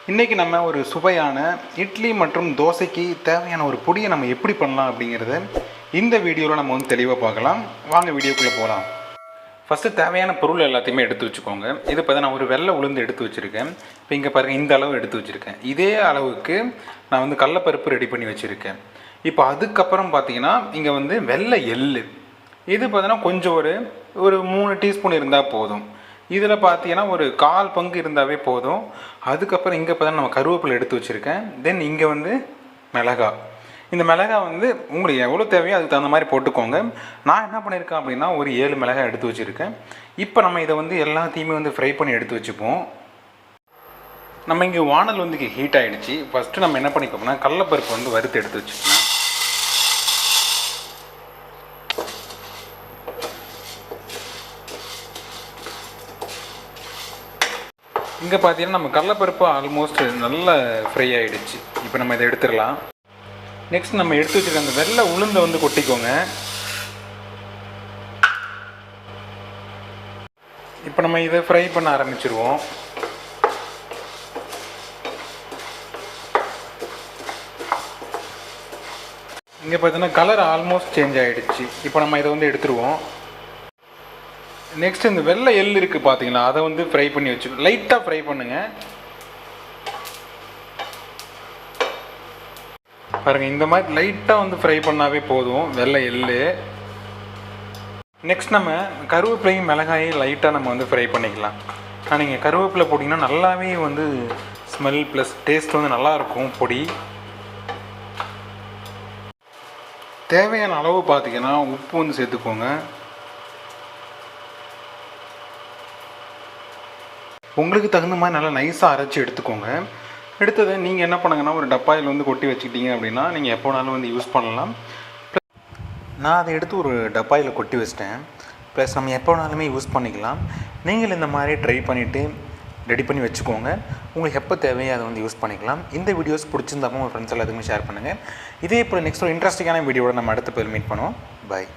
இன்றைக்கி நம்ம ஒரு சுவையான இட்லி மற்றும் தோசைக்கு தேவையான ஒரு பொடியை நம்ம எப்படி பண்ணலாம் அப்படிங்கிறத இந்த வீடியோவில் நம்ம வந்து தெளிவாக பார்க்கலாம். வாங்க வீடியோக்குள்ளே போகலாம். ஃபஸ்ட்டு தேவையான பொருள் எல்லாத்தையுமே எடுத்து வச்சுக்கோங்க. இது பார்த்தா நான் ஒரு வெள்ளை உளுந்து எடுத்து வச்சுருக்கேன். இப்போ இங்கே பாருங்கள், இந்த அளவு எடுத்து வச்சுருக்கேன். இதே அளவுக்கு நான் வந்து கடலைப்பருப்பு ரெடி பண்ணி வச்சுருக்கேன். இப்போ அதுக்கப்புறம் பார்த்தீங்கன்னா இங்கே வந்து வெள்ளை எள்ளு, இது பார்த்தீங்கன்னா கொஞ்சம் ஒரு 3 டீஸ்பூன் இருந்தால் போதும். இதில் பார்த்தீங்கன்னா ஒரு 1/4 பங்கு இருந்தாவே போதும். அதுக்கப்புறம் இங்கே பார்த்தா நம்ம கருவேப்பிலை எடுத்து வச்சுருக்கேன். தென் இங்கே வந்து மிளகாய். இந்த மிளகாய் வந்து உங்களுக்கு எவ்வளோ தேவையோ அதுக்கு தகுந்த மாதிரி போட்டுக்கோங்க. நான் என்ன பண்ணியிருக்கேன் அப்படின்னா ஒரு 7 மிளகாய் எடுத்து வச்சுருக்கேன். இப்போ நம்ம இதை வந்து எல்லாத்தையுமே வந்து ஃப்ரை பண்ணி எடுத்து வச்சுப்போம். நம்ம இங்கே வானல் வந்து ஹீட் ஆகிடுச்சு. ஃபஸ்ட்டு நம்ம என்ன பண்ணிக்கோம்னா கடலைப்பருப்பு வந்து வறுத்து எடுத்து வச்சுக்கலாம். இங்கே பார்த்தீங்கன்னா நம்ம கடலைப்பருப்பு ஆல்மோஸ்ட் நல்லா ஃப்ரை ஆகிடுச்சு. இப்போ நம்ம இதை எடுத்துடலாம். நெக்ஸ்ட் நம்ம எடுத்து வச்சுருக்க அந்த வெள்ளை உளுந்தை வந்து கொட்டிக்கோங்க. இப்போ நம்ம இதை ஃப்ரை பண்ண ஆரம்பிச்சிருவோம். இங்கே பார்த்தீங்கன்னா கலர் ஆல்மோஸ்ட் சேஞ்ச் ஆகிடுச்சு. இப்போ நம்ம இதை வந்து எடுத்துருவோம். நெக்ஸ்ட் இந்த வெள்ளை எள் இருக்குது பார்த்தீங்களா, அதை வந்து ஃப்ரை பண்ணி வச்சுக்கணும். லைட்டாக ஃப்ரை பண்ணுங்கள். பாருங்கள், இந்த மாதிரி லைட்டாக வந்து ஃப்ரை பண்ணாவே போதும் வெள்ளை எள். நெக்ஸ்ட் நம்ம கருவேப்பிலையும் மிளகாயும் லைட்டாக நம்ம வந்து ஃப்ரை பண்ணிக்கலாம். ஆனால் நீங்கள் கருவேப்பிலை போட்டிங்கன்னா நல்லாவே வந்து ஸ்மெல் ப்ளஸ் டேஸ்ட் வந்து நல்லாயிருக்கும் பொடி. தேவையான அளவு பார்த்தீங்கன்னா உப்பு வந்து சேர்த்துக்கோங்க. உங்களுக்கு தகுந்த மாதிரி நல்லா நைஸாக அரைச்சி எடுத்துக்கோங்க. எடுத்ததை நீங்கள் என்ன பண்ணுங்கன்னா ஒரு டப்பாயில் வந்து கொட்டி வச்சுக்கிட்டீங்க அப்படின்னா நீங்கள் எப்போ வேணாலும் வந்து யூஸ் பண்ணலாம். நான் அதை எடுத்து ஒரு டப்பாயில் கொட்டி வச்சிட்டேன். ப்ளஸ் நம்ம எப்போ வேணாலுமே யூஸ் பண்ணிக்கலாம். நீங்கள் இந்த மாதிரி ட்ரை பண்ணிவிட்டு ரெடி பண்ணி வச்சுக்கோங்க. உங்களுக்கு எப்போ தேவையோ அதை வந்து யூஸ் பண்ணிக்கலாம். இந்த வீடியோஸ் பிடிச்சிருந்தாமல் உங்கள் ஃப்ரெண்ட்ஸ் எல்லாத்துக்குமே ஷேர் பண்ணுங்கள். இதே போல் நெக்ஸ்ட் ஒரு இன்ட்ரெஸ்டிங்கான வீடியோட நம்ம அடுத்த பேர் மீட் பண்ணுவோம். பாய்.